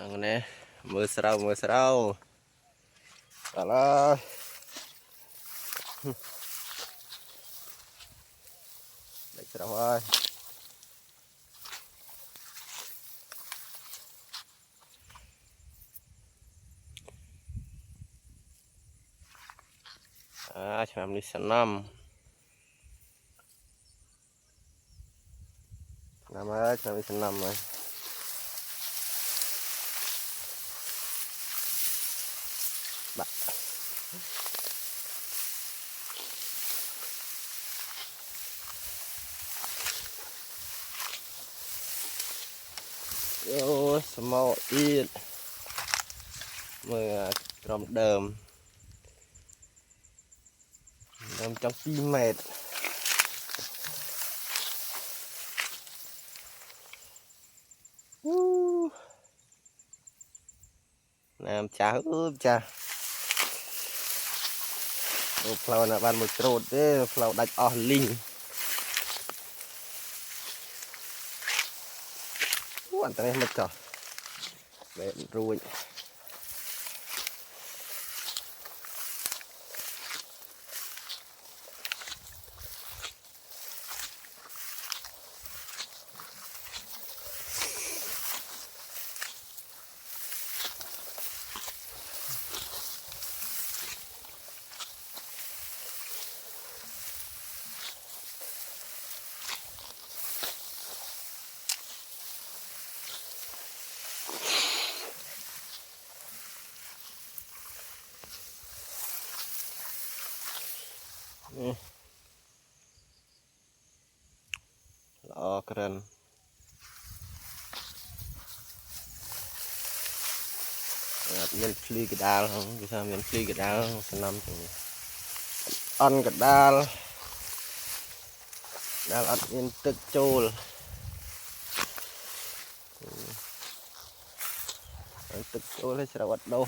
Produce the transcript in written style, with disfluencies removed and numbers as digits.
nè mưa sâu đó là đấy sâu ơi làm đi sân năm ơi làm đi sân năm rồi bạn yêu small eat mưa trong đờm trong tim mệt làm chả ướp chả flow là ban một trộn đấy flow đánh ở linh anh ta mất rồi để ruồi lo keren nhân phi cái đào không bisa nhân phi cái đào năm thì ăn cái đào ăn nhân tức trôi tức trôi lấy sẽ bắt đầu